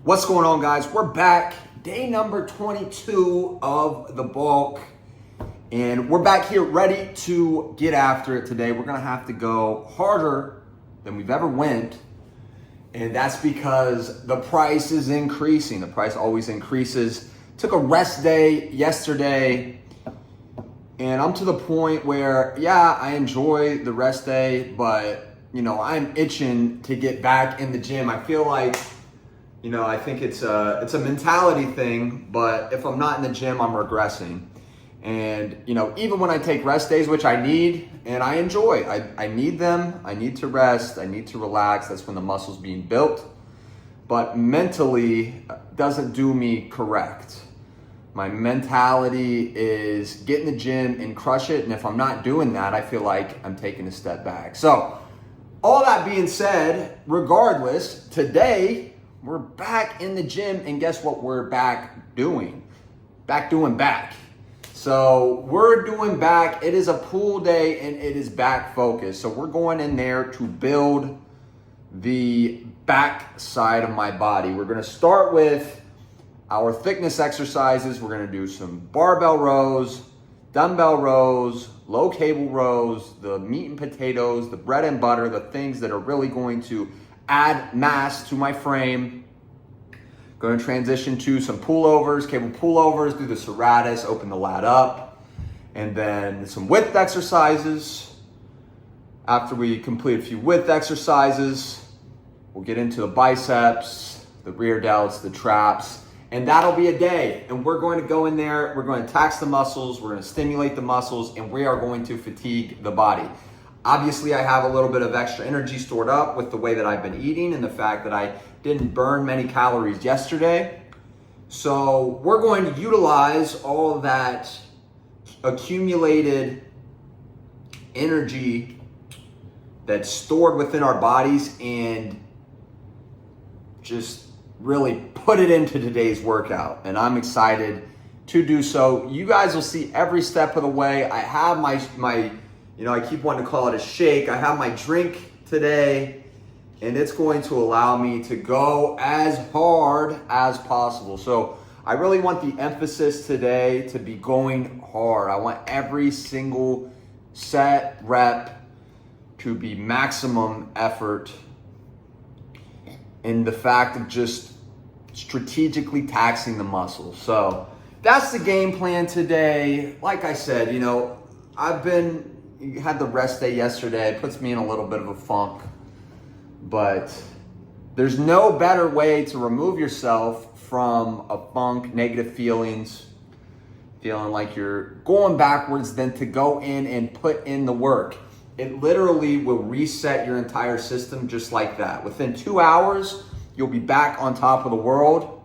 What's going on, guys? We're back. Day number 22 of the bulk. And we're back here ready to get after it today. We're going to have to go harder than we've ever went. And that's because the price is increasing. The price always increases. Took a rest day yesterday. And I'm to the point where, yeah, I enjoy the rest day, but, I'm itching to get back in the gym. I feel like, I think it's a mentality thing, but if I'm not in the gym, I'm regressing. And, even when I take rest days, which I need and I enjoy, I need them. I need to rest. I need to relax. That's when the muscle's being built. But mentally doesn't do me correct. My mentality is get in the gym and crush it. And if I'm not doing that, I feel like I'm taking a step back. So all that being said, regardless, today we're back in the gym. And guess what we're back doing? Back doing back. So we're doing back. It is a pool day and it is back focused. So we're going in there to build the back side of my body. We're going to start with our thickness exercises. We're going to do some barbell rows, dumbbell rows, low cable rows, the meat and potatoes, the bread and butter, the things that are really going to add mass to my frame. Going to transition to some pullovers, cable pullovers, do the serratus, open the lat up, and then some width exercises. After we complete a few width exercises, we'll get into the biceps, the rear delts, the traps, and that'll be a day. And we're going to go in there, we're going to tax the muscles, we're going to stimulate the muscles, and we are going to fatigue the body. Obviously, I have a little bit of extra energy stored up with the way that I've been eating and the fact that I didn't burn many calories yesterday. So we're going to utilize all of that accumulated energy that's stored within our bodies and just really put it into today's workout. And I'm excited to do so. You guys will see every step of the way. I have my I keep wanting to call it a shake. I have my drink today, and it's going to allow me to go as hard as possible. So I really want the emphasis today to be going hard. I want every single set, rep to be maximum effort in the fact of just strategically taxing the muscles. So that's the game plan today. Like I said, you had the rest day yesterday. It puts me in a little bit of a funk. But there's no better way to remove yourself from a funk, negative feelings, feeling like you're going backwards than to go in and put in the work. It literally will reset your entire system just like that. Within 2 hours, you'll be back on top of the world.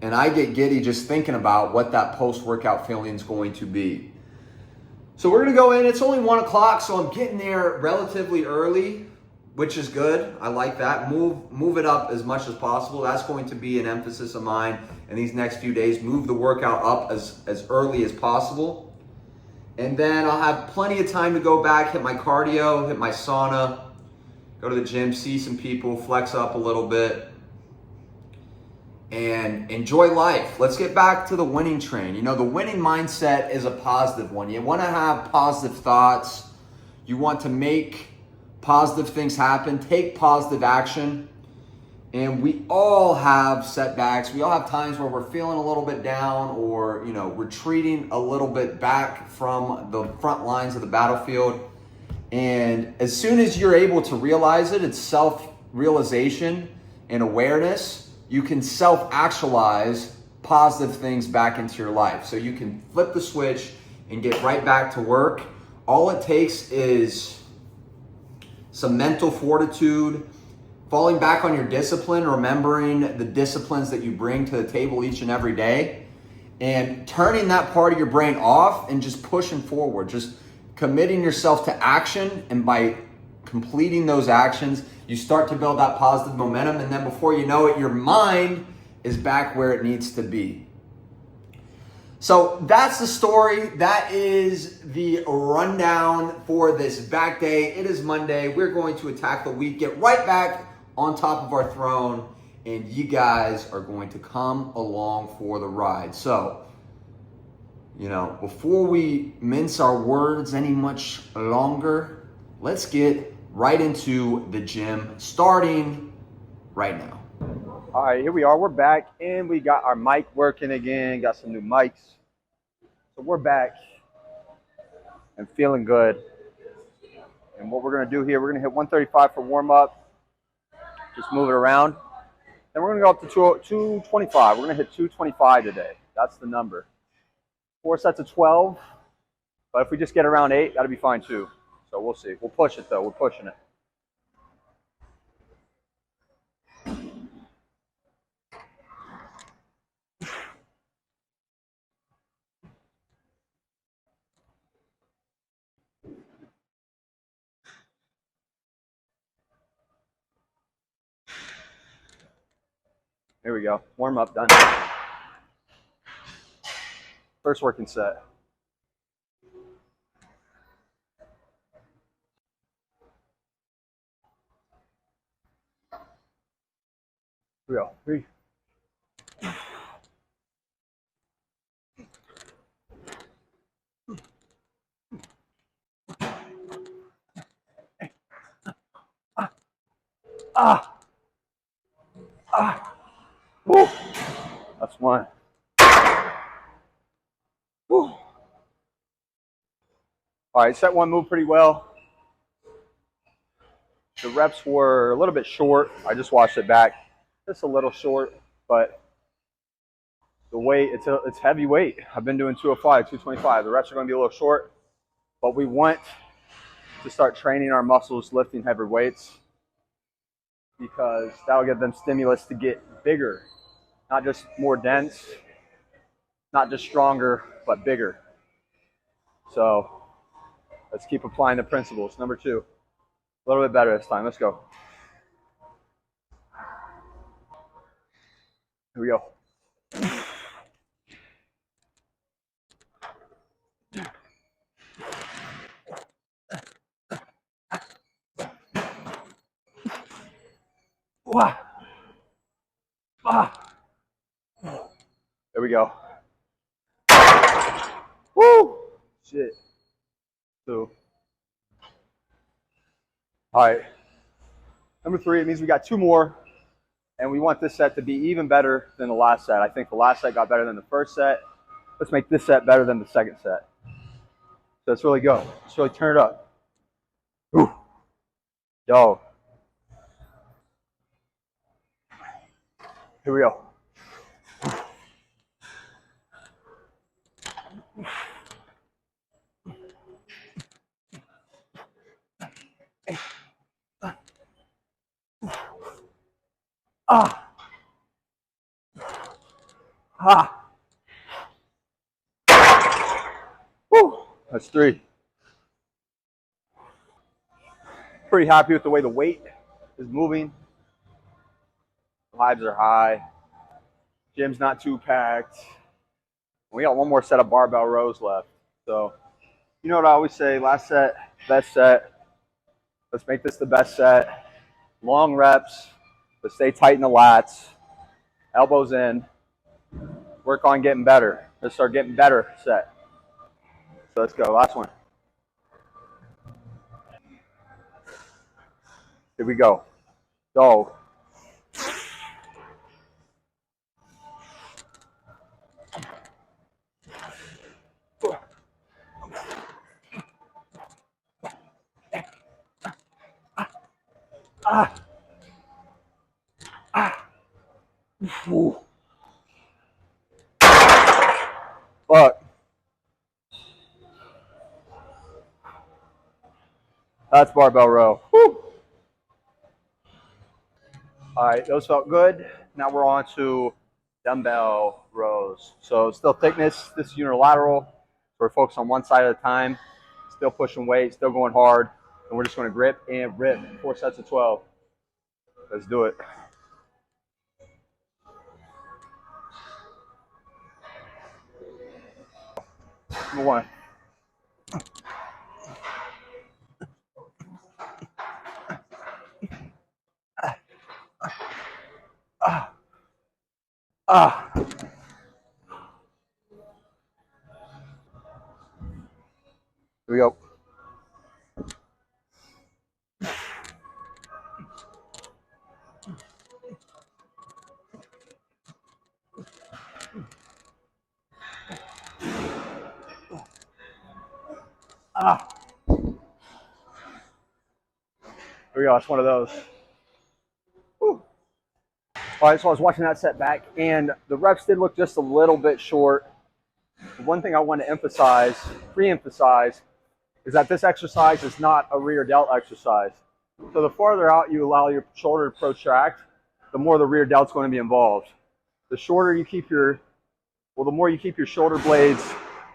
And I get giddy just thinking about what that post-workout feeling is going to be. So we're gonna go in, it's only 1 o'clock, so I'm getting there relatively early, which is good. I like that. Move it up as much as possible. That's going to be an emphasis of mine in these next few days. Move the workout up as early as possible. And then I'll have plenty of time to go back, hit my cardio, hit my sauna, go to the gym, see some people, flex up a little bit, and enjoy life. Let's get back to the winning train. The winning mindset is a positive one. You want to have positive thoughts. You want to make positive things happen. Take positive action. And we all have setbacks. We all have times where we're feeling a little bit down or, retreating a little bit back from the front lines of the battlefield. And as soon as you're able to realize it, it's self-realization and awareness. You can self-actualize positive things back into your life. So you can flip the switch and get right back to work. All it takes is some mental fortitude, falling back on your discipline, remembering the disciplines that you bring to the table each and every day, and turning that part of your brain off and just pushing forward, just committing yourself to action. And by completing those actions, you start to build that positive momentum, and then before you know it, your mind is back where it needs to be. So that's the story. That is the rundown for this back day. It is Monday. We're going to attack the week, get right back on top of our throne, and you guys are going to come along for the ride. So, before we mince our words any much longer, let's get right into the gym, starting right now. All right, here we are. We're back, and we got our mic working again. Got some new mics. So we're back and feeling good. And what we're going to do here, we're going to hit 135 for warm-up. Just move it around. Then we're going to go up to 225. We're going to hit 225 today. That's the number. 4 sets of 12. But if we just get around 8, that'll be fine too. So we'll see. We'll push it, though. We're pushing it. Here we go. Warm up done. First working set. Here we go. 3. Woo. That's 1. Woo. All right, set 1 moved pretty well. The reps were a little bit short. I just watched it back. Just a little short, but the weight, it's heavy weight. I've been doing 205, 225. The reps are going to be a little short, but we want to start training our muscles lifting heavy weights because that'll give them stimulus to get bigger, not just more dense, not just stronger, but bigger. So let's keep applying the principles. Number 2, a little bit better this time. Let's go. Here we go. There we go. Woo! Shit. 2. All right. Number 3, it means we got 2 more, and we want this set to be even better than the last set. I think the last set got better than the first set. Let's make this set better than the second set. So let's really go. Let's really turn it up. Ooh. Yo. Here we go. Woo. That's 3. Pretty happy with the way the weight is moving. Vibes are high. Gym's not too packed. We got 1 more set of barbell rows left. So, you know what I always say, last set, best set. Let's make this the best set. Long reps, but stay tight in the lats. Elbows in. Work on getting better. Let's start getting better set. So let's go, last one. Here we go. Go. Fuck. That's barbell row. Woo. All right, those felt good. Now we're on to dumbbell rows. So still thickness, this is unilateral. So we're focused on one side at a time. Still pushing weight, still going hard. And we're just going to grip and rip. 4 sets of 12. Let's do it. Number 1. Ah. Here we go. Ah. Here we go. It's one of those. Whew. All right, so I was watching that set back, and the reps did look just a little bit short. One thing I want to emphasize, re-emphasize, is that this exercise is not a rear delt exercise. So the farther out you allow your shoulder to protract, the more the rear delt's going to be involved. The shorter you keep your, the more you keep your shoulder blades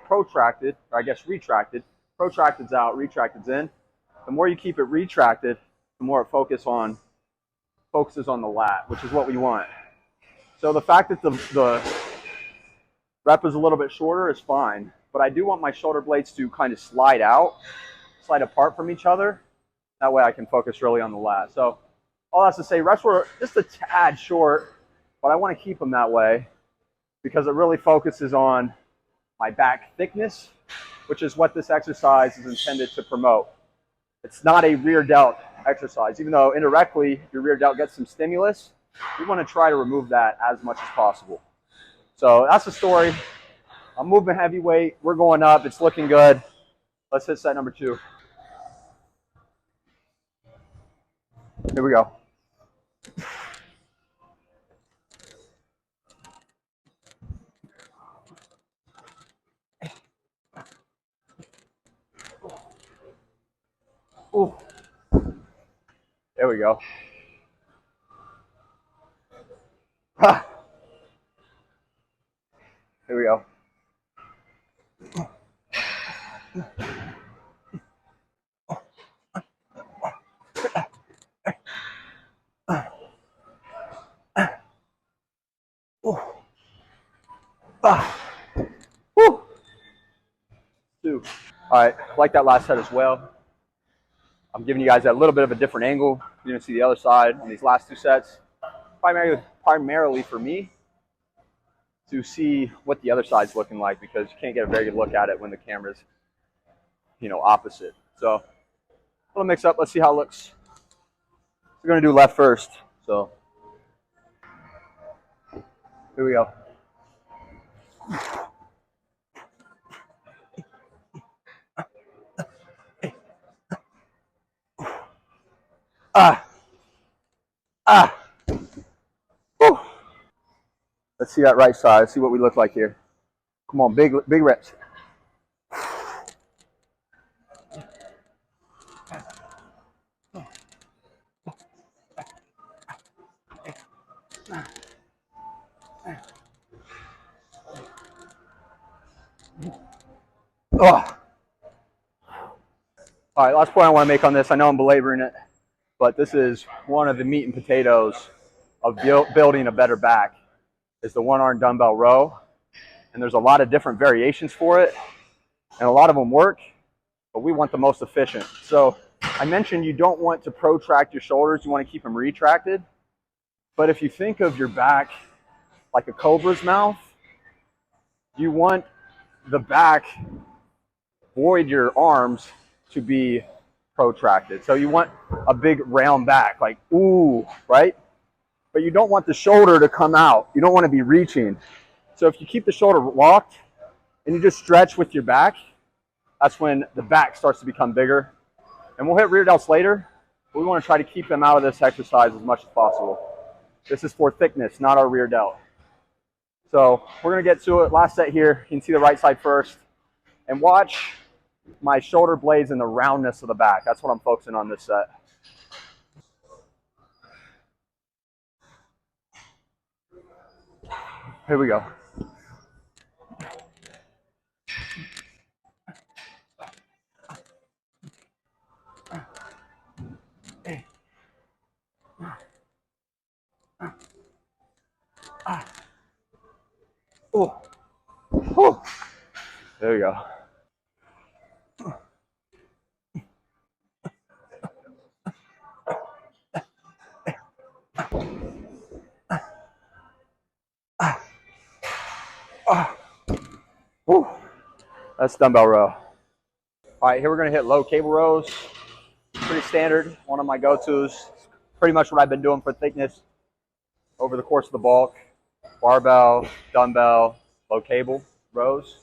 protracted, or I guess retracted. Protracted's out, retracted's in. The more you keep it retracted, the more it focuses on the lat, which is what we want. So the fact that the rep is a little bit shorter is fine, but I do want my shoulder blades to kind of slide apart from each other. That way I can focus really on the lat. So all that's to say, reps were just a tad short, but I want to keep them that way because it really focuses on my back thickness, which is what this exercise is intended to promote. It's not a rear delt exercise, even though indirectly your rear delt gets some stimulus. We want to try to remove that as much as possible. So that's the story. I'm moving heavyweight. We're going up. It's looking good. Let's hit set number 2. Here we go. Ooh. There we go. Ha. Here we go. Ooh. Ah. Woo. 2. All right, like that last set as well. I'm giving you guys a little bit of a different angle. You're gonna see the other side on these last 2 sets. Primarily for me to see what the other side's looking like because you can't get a very good look at it when the camera's, opposite. So a little mix up. Let's see how it looks. We're gonna do left first. So here we go. Ah. Ah. Woo. Let's see that right side. Let's see what we look like here. Come on, big reps. Oh. All right, last point I want to make on this. I know I'm belaboring it, but this is one of the meat and potatoes of building a better back is the one-arm dumbbell row. And there's a lot of different variations for it, and a lot of them work, but we want the most efficient. So I mentioned you don't want to protract your shoulders. You want to keep them retracted. But if you think of your back like a cobra's mouth, you want the back, void your arms, to be protracted. So you want a big round back, like, ooh, right? But you don't want the shoulder to come out. You don't want to be reaching. So if you keep the shoulder locked and you just stretch with your back, that's when the back starts to become bigger. And we'll hit rear delts later, but we want to try to keep them out of this exercise as much as possible. This is for thickness, not our rear delt. So we're going to get to it. Last set here. You can see the right side first. And watch my shoulder blades and the roundness of the back. That's what I'm focusing on this set. Here we go. Ooh. Ooh. There we go. Whew. That's dumbbell row. All right, here we're gonna hit low cable rows. Pretty standard, one of my go-tos. Pretty much what I've been doing for thickness over the course of the bulk. Barbell, dumbbell, low cable rows.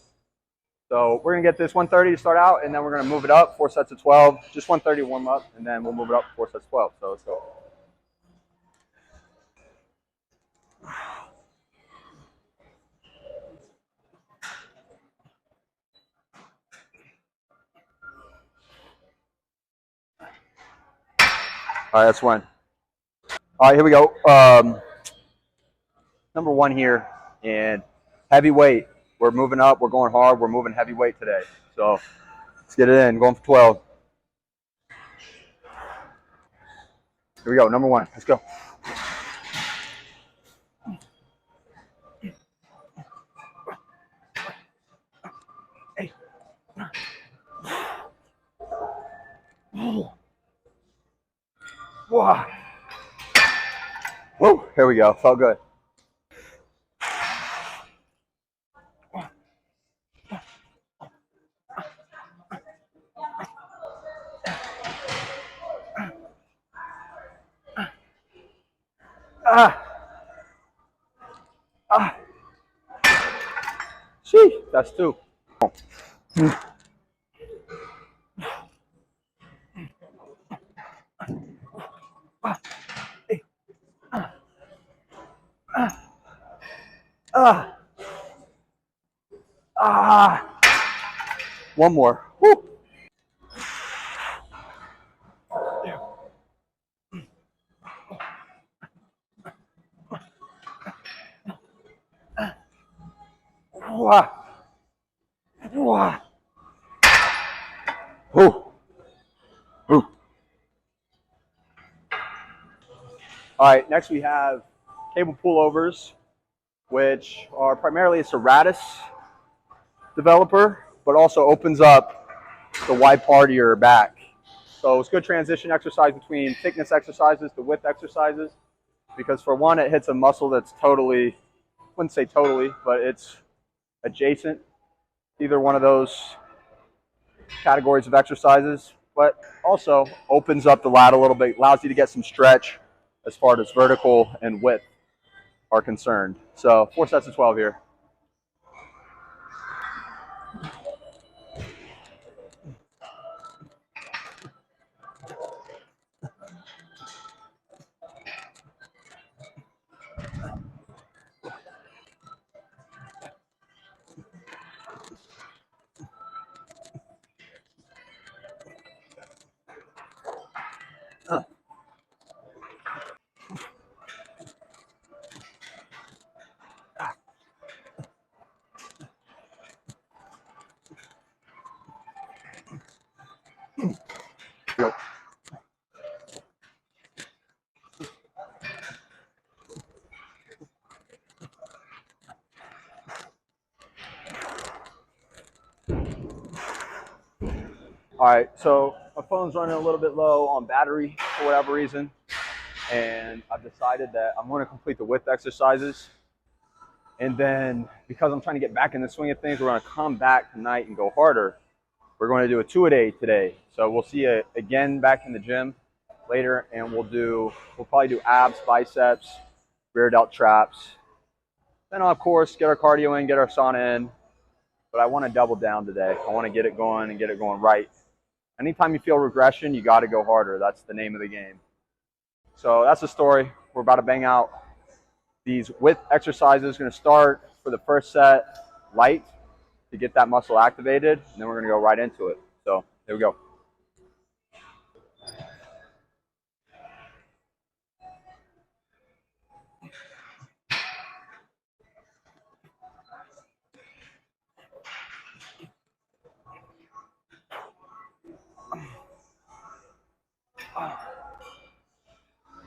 So we're gonna get this 130 to start out, and then we're gonna move it up, 4 sets of 12. Just 130 warm up, and then we'll move it up 4 sets of 12. So let's go. All right, that's one. All right, here we go. Number one here, and heavy weight. We're moving up. We're going hard. We're moving heavy weight today. So let's get it in. Going for 12. Here we go. Number one. Let's go. Hey. Wow. Whoa. Here we go. Felt good. Ah. Ah. Sheesh. That's two. Ah. Ah. One more. Woo. Wow. Wow. Woo. Woo. All right, next we have cable pullovers, which are primarily a serratus developer, but also opens up the wide part of your back. So it's good transition exercise between thickness exercises to width exercises, because for one, it hits a muscle that's totally, I wouldn't say totally, but it's adjacent, either one of those categories of exercises, but also opens up the lat a little bit, allows you to get some stretch as far as vertical and width are concerned. So 4 sets of 12 here. Yep. All right, so my phone's running a little bit low on battery for whatever reason, and I've decided that I'm going to complete the width exercises. And then because I'm trying to get back in the swing of things, we're going to come back tonight and go harder. We're going to do a 2-a-day today. So we'll see you again back in the gym later, and we'll probably do abs, biceps, rear delt traps. Then of course get our cardio in, get our sauna in. But I want to double down today. I want to get it going and get it going right. Anytime you feel regression, you got to go harder. That's the name of the game. So that's the story. We're about to bang out these width exercises. Going to start for the first set light to get that muscle activated, and then we're going to go right into it. So here we go.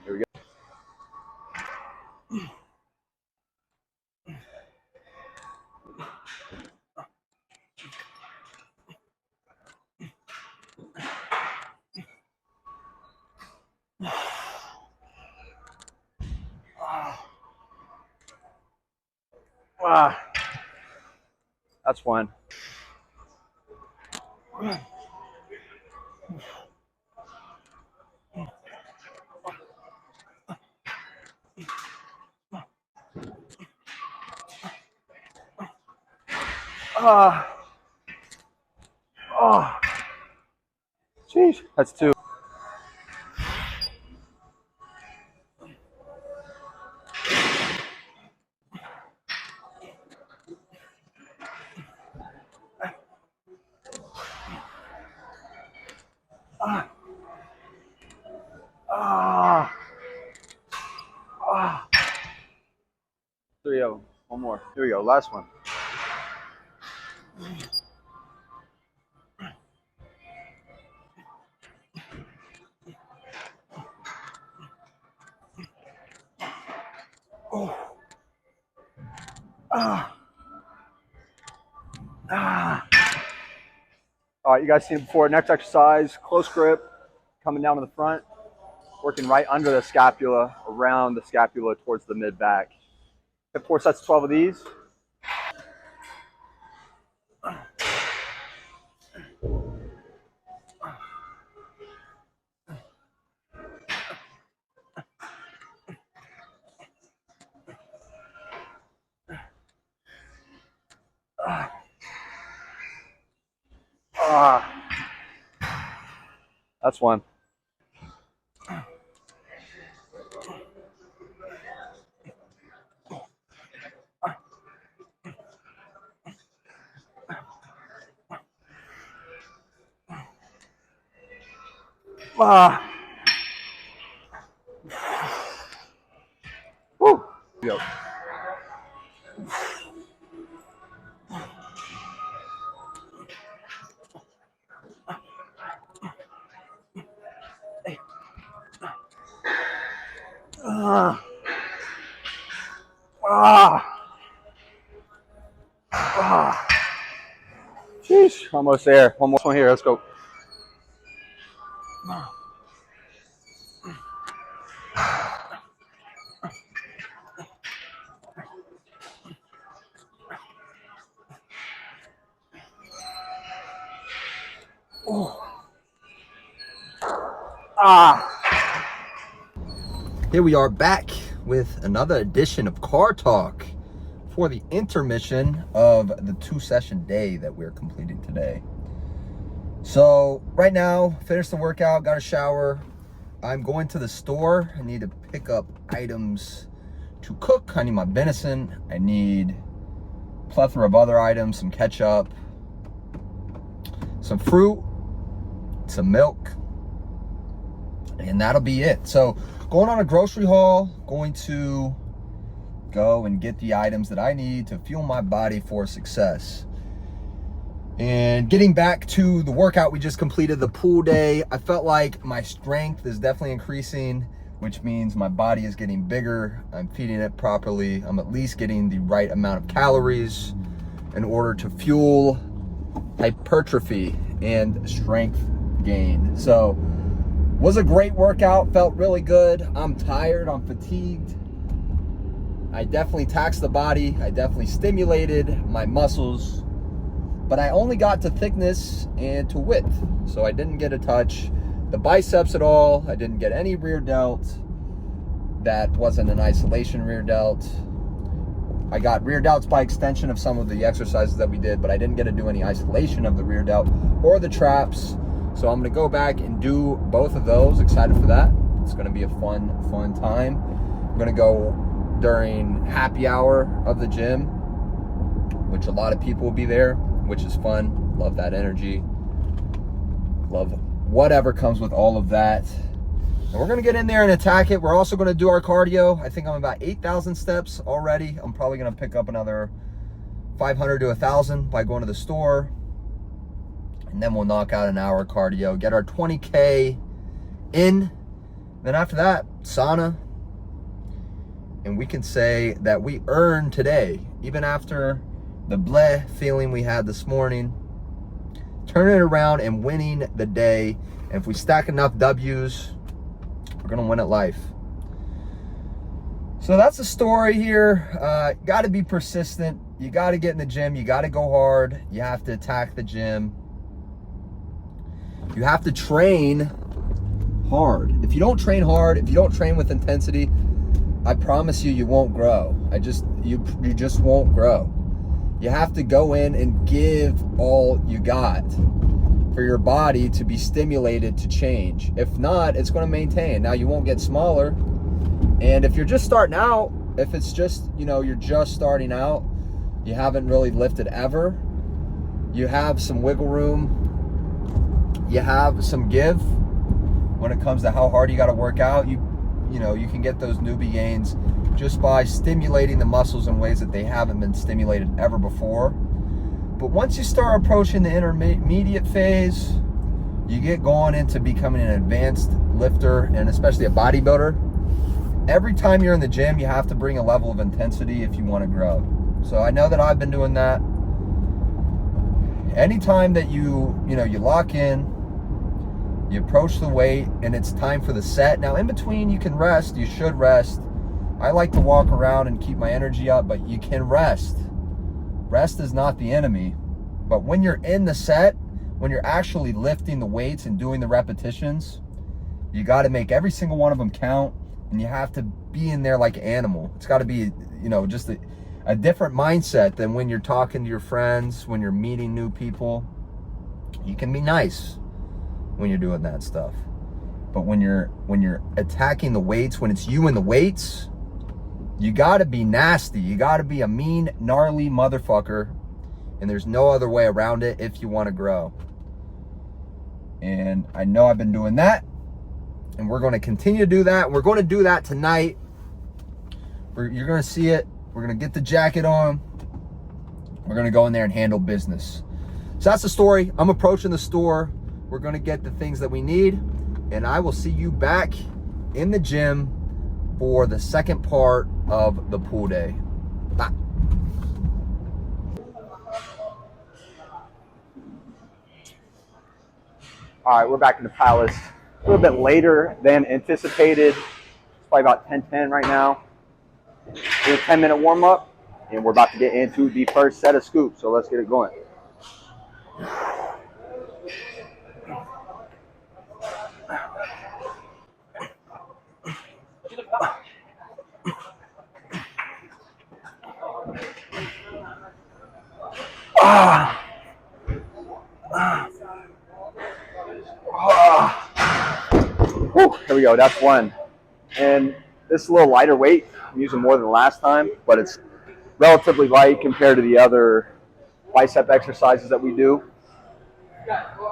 Here we go. Wow. That's one. Oh, jeez. That's two. Three of them. One more. Here we go. Last one. Oh. All right, you guys seen it before. Next exercise, close grip, coming down to the front, working right under the scapula, around the scapula towards the mid back. Hit 4 sets of 12 of these. That's one. Woo. Go. Jeez, almost there. One more one here. Let's go. Here we are back with another edition of Car Talk for the intermission of the 2-session day that we're completing today. So right now, finished the workout, got a shower. I'm going to the store. I need to pick up items to cook. I need my venison. I need a plethora of other items, some ketchup, some fruit, some milk, and that'll be it. So going on a grocery haul, going to go and get the items that I need to fuel my body for success. And getting back to the workout we just completed, the pool day, I felt like my strength is definitely increasing, which means my body is getting bigger. I'm feeding it properly. I'm at least getting the right amount of calories in order to fuel hypertrophy and strength gain. So was a great workout, felt really good. I'm tired, I'm fatigued. I definitely taxed the body. I definitely stimulated my muscles, but I only got to thickness and to width. So I didn't get to touch the biceps at all. I didn't get any rear delt. That wasn't an isolation rear delt. I got rear delts by extension of some of the exercises that we did, but I didn't get to do any isolation of the rear delt or the traps. So I'm gonna go back and do both of those. Excited for that. It's gonna be a fun time. I'm gonna go during happy hour of the gym, which a lot of people will be there, which is fun. Love that energy. Love whatever comes with all of that. And we're gonna get in there and attack it. We're also gonna do our cardio. I think I'm about 8,000 steps already. I'm probably gonna pick up another 500 to 1,000 by going to the store. And then we'll knock out an hour cardio, get our 20K in. Then after that, sauna. And we can say that we earned today, even after the bleh feeling we had this morning, turning it around and winning the day. And if we stack enough W's, we're gonna win at life. So that's the story here. Got to be persistent. you got to get in the gym. You got to go hard. You have to attack the gym. You have to train hard. If you don't train hard, if you don't train with intensity, I promise you, you won't grow. You just won't grow. You have to go in and give all you got for your body to be stimulated to change. If not, it's going to maintain. Now, you won't get smaller. And if you're just starting out, if it's just, you're just starting out, you haven't really lifted ever, you have some wiggle room, you have some give when it comes to how hard you got to work out. You can get those newbie gains just by stimulating the muscles in ways that they haven't been stimulated ever before. But once you start approaching the intermediate phase, you get going into becoming an advanced lifter and especially a bodybuilder. Every time you're in the gym, you have to bring a level of intensity if you want to grow. So I know that I've been doing that. Anytime that you lock in, you approach the weight, and it's time for the set. Now, in between, you can rest. You should rest. I like to walk around and keep my energy up, but you can rest. Rest is not the enemy. But when you're in the set, when you're actually lifting the weights and doing the repetitions, you got to make every single one of them count, and you have to be in there like an animal. It's got to be, just a different mindset than when you're talking to your friends, when you're meeting new people. You can be nice when you're doing that stuff, but when you're attacking the weights, when it's you and the weights, you got to be nasty. You got to be a mean, gnarly motherfucker, and there's no other way around it if you want to grow. And I know I've been doing that, and we're going to continue to do that. We're going to do that tonight. You're going to see it. We're going to get the jacket on. We're going to go in there and handle business. So that's the story. I'm approaching the store. We're going to get the things that we need, and I will see you back in the gym for the second part of the pool day. Bye. All right, we're back in the Palace. A little bit later than anticipated. It's probably about 10:10 right now. We're a 10-minute warm-up, and we're about to get into the first set of scoops, so let's get it going. Here we go, that's one. And this is a little lighter weight. I'm using more than last time, but it's relatively light compared to the other bicep exercises that we do.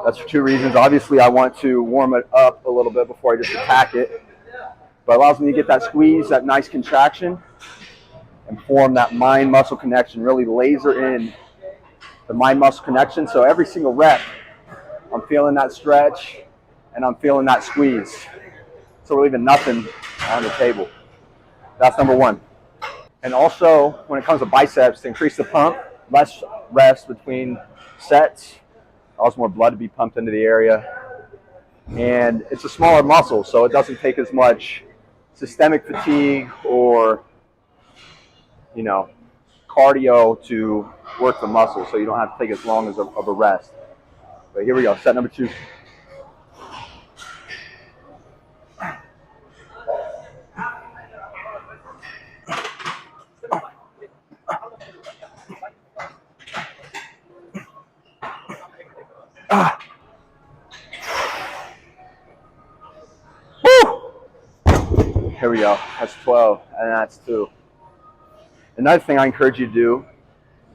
That's for two reasons. Obviously, I want to warm it up a little bit before I just attack it, but it allows me to get that squeeze, that nice contraction, and form that mind-muscle connection, really laser in the mind-muscle connection. So every single rep, I'm feeling that stretch, and I'm feeling that squeeze. So we're leaving nothing on the table. That's number one. And also, when it comes to biceps, to increase the pump, less rest between sets, allows more blood to be pumped into the area. And it's a smaller muscle, so it doesn't take as much systemic fatigue or, cardio to work the muscle, so you don't have to take as long as of a rest. But here we go, set number 2. Here we go, that's 12, and that's 2. Another thing I encourage you to do,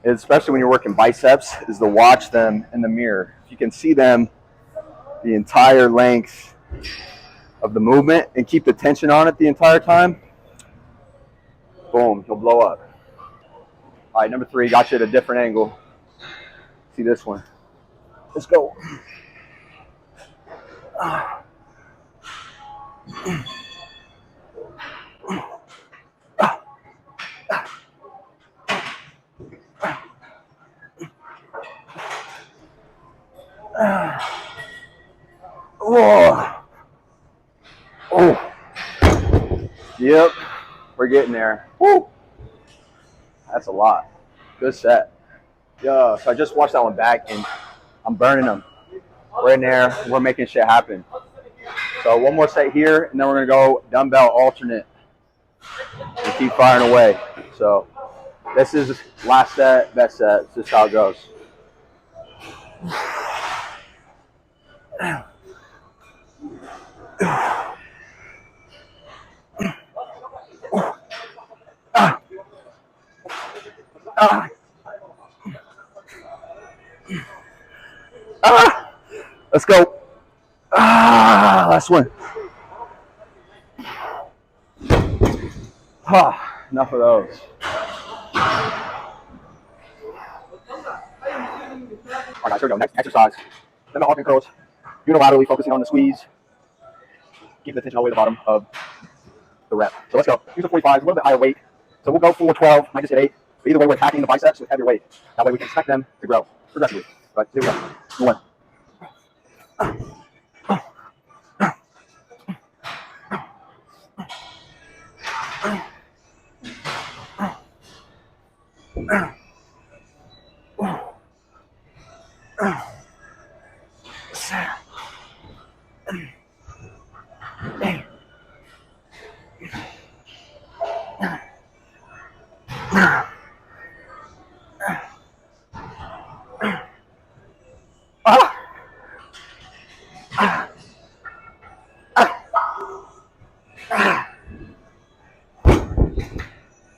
is, especially when you're working biceps, is to watch them in the mirror. If you can see them the entire length of the movement and keep the tension on it the entire time, boom, he'll blow up. All right, number 3, got you at a different angle. See this one. Let's go. Oh. Yep, we're getting there. Woo. That's a lot. Good set. Yeah, so I just watched that one back, and I'm burning them. We're in there. We're making shit happen. So one more set here, and then we're going to go dumbbell alternate and keep firing away. So this is last set, best set. This is how it goes. Let's go. Last one. Enough of those. All right, here we go. Next exercise. Dumbbell alternate curls. Unilaterally focusing on the squeeze. Keep the tension all the way to the bottom of the rep. So let's go. Use the 45s, a little bit higher weight. So we'll go for 12, might just hit 8. But either way, we're attacking the biceps with heavier weight. That way we can expect them to grow progressively. Right, here we go. 1.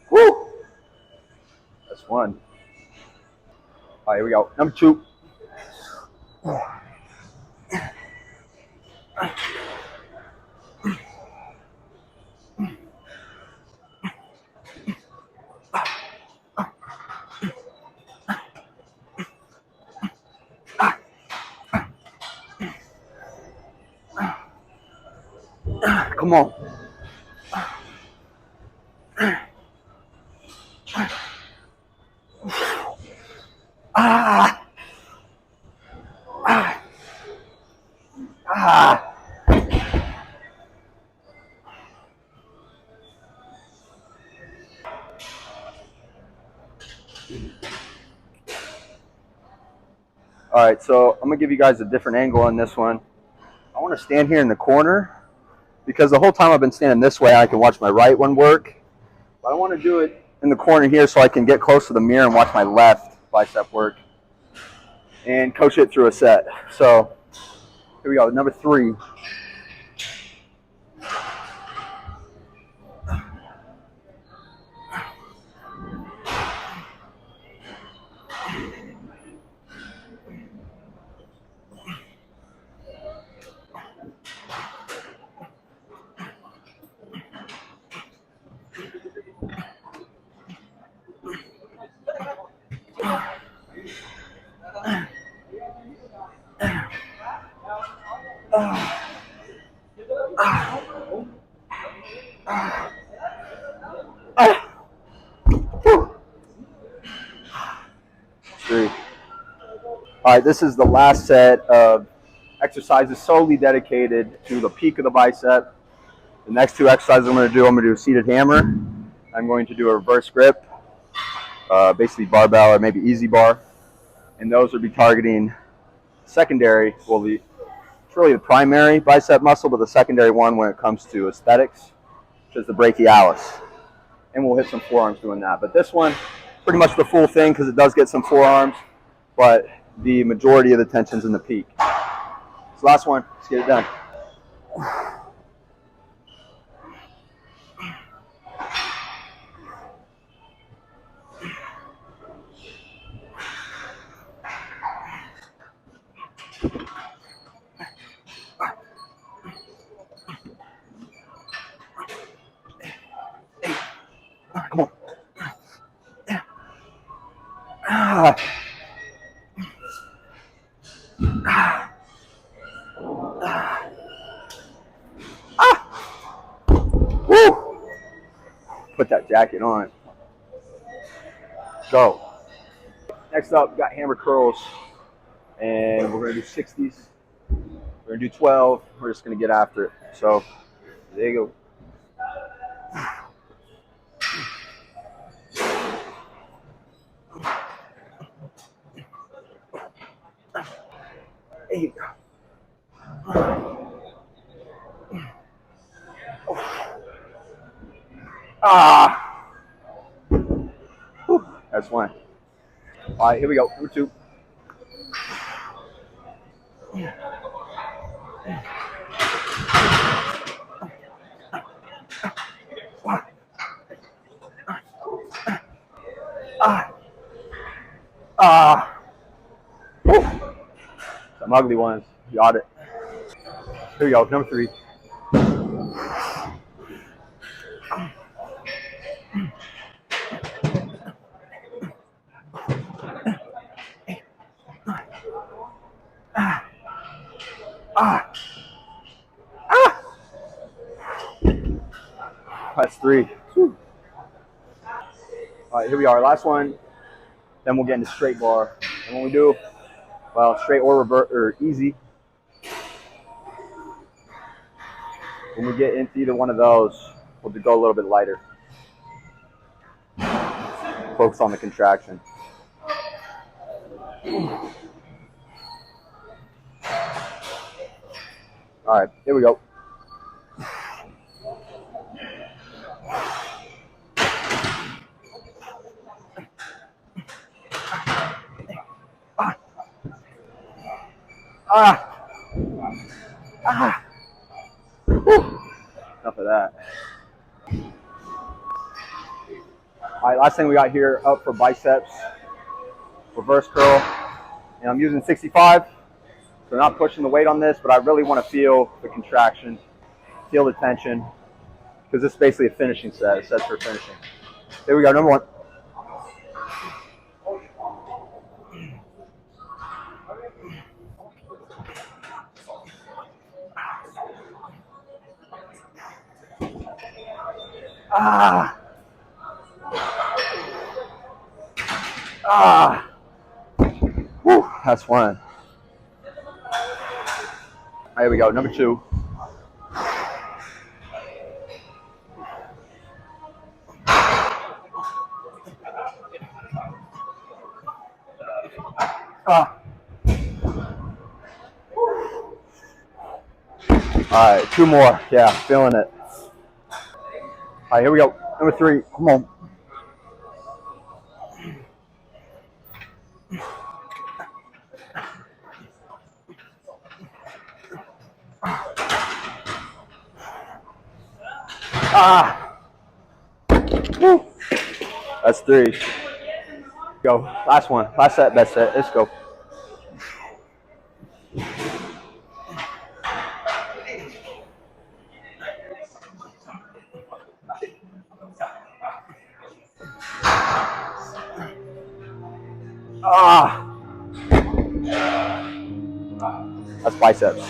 Woo! That's 1. All right, here we go. Number 2. Come on. All right, so I'm going to give you guys a different angle on this one. I want to stand here in the corner because the whole time I've been standing this way, I can watch my right one work. But I want to do it in the corner here so I can get close to the mirror and watch my left bicep work and coach it through a set. So here we go, number 3. All right, this is the last set of exercises solely dedicated to the peak of the bicep. The next 2 exercises I'm going to do a seated hammer. I'm going to do a reverse grip, basically barbell or maybe easy bar. And those will be targeting secondary, well, it's really the primary bicep muscle, but the secondary one when it comes to aesthetics, which is the brachialis. And we'll hit some forearms doing that. But this one, pretty much the full thing because it does get some forearms, but the majority of the tension's in the peak. So last one, let's get it done. Come on. Woo. Put that jacket on. Go. Next up, we got hammer curls, and we're gonna do 60s. We're gonna do 12. We're just gonna get after it. So there you go. 8. Ah, whew, that's one. All right, here we go. Number 2. Ah, ah, whew. Some ugly ones. Got it. Here we go. Number 3. Ah, ah. That's 3. Whew. All right, here we are. Last one. Then we'll get into straight bar. And when we do, well, straight or revert or easy. When we get into either one of those, we'll go a little bit lighter. Focus on the contraction. All right, here we go. Ah, ah. Whew. Enough of that. All right, last thing we got here up for biceps, reverse curl. And I'm using 65, so not pushing the weight on this, but I really want to feel the contraction, feel the tension, because this is basically a finishing set. It sets for finishing. Here we go, number 1. Ah. Ah. Whew, that's one. There we go, number 2. Ah. All right, 2 more. Yeah, feeling it. All right, here we go. Number 3. Come on. Ah. Woo. That's 3. Go. Last one. Last set, best set. Let's go. Ah. That's biceps.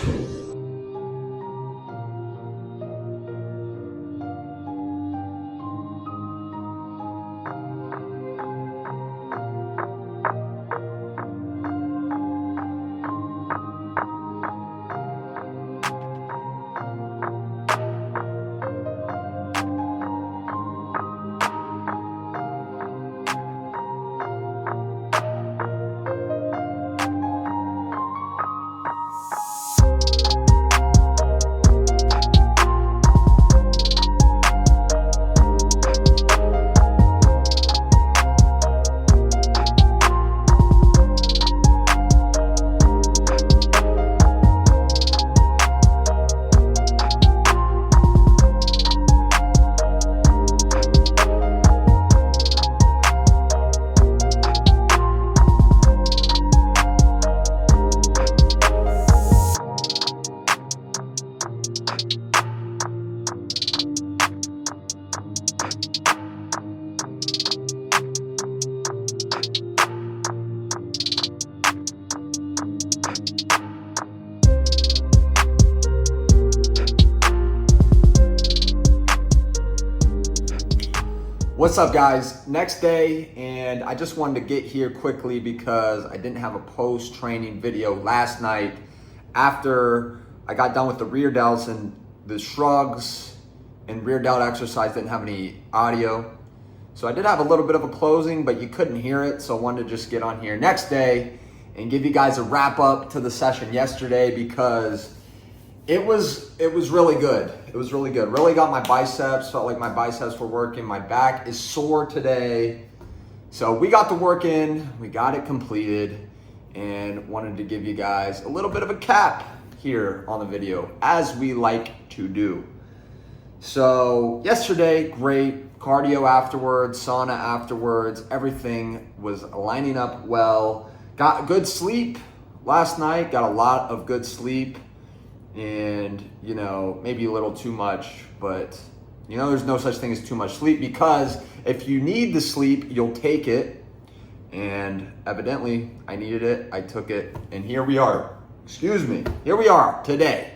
What's up, guys? Next day, and I just wanted to get here quickly because I didn't have a post-training video last night after I got done with the rear delts, and the shrugs and rear delt exercise didn't have any audio. So I did have a little bit of a closing, but you couldn't hear it, so I wanted to just get on here next day and give you guys a wrap up to the session yesterday because it was really good. It was really good. Really got my biceps, felt like my biceps were working. My back is sore today. So we got the work in, we got it completed, and wanted to give you guys a little bit of a cap here on the video, as we like to do. So yesterday, great. Cardio afterwards, sauna afterwards, everything was lining up well. Got good sleep last night, got a lot of good sleep, and you know, maybe a little too much, but you know, there's no such thing as too much sleep, because if you need the sleep, you'll take it. And evidently, I needed it, I took it, and here we are. Excuse me, here we are today.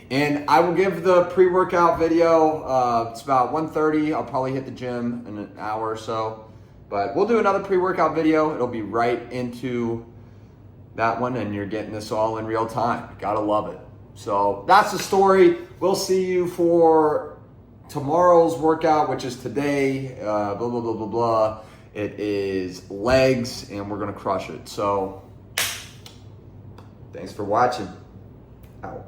And I will give the pre-workout video, it's about 1:30. I'll probably hit the gym in an hour or so. But we'll do another pre-workout video. It'll be right into that one, and you're getting this all in real time. Gotta love it. So that's the story. We'll see you for tomorrow's workout, which is today, blah, blah, blah, blah, blah. It is legs, and we're gonna crush it. So thanks for watching. Out.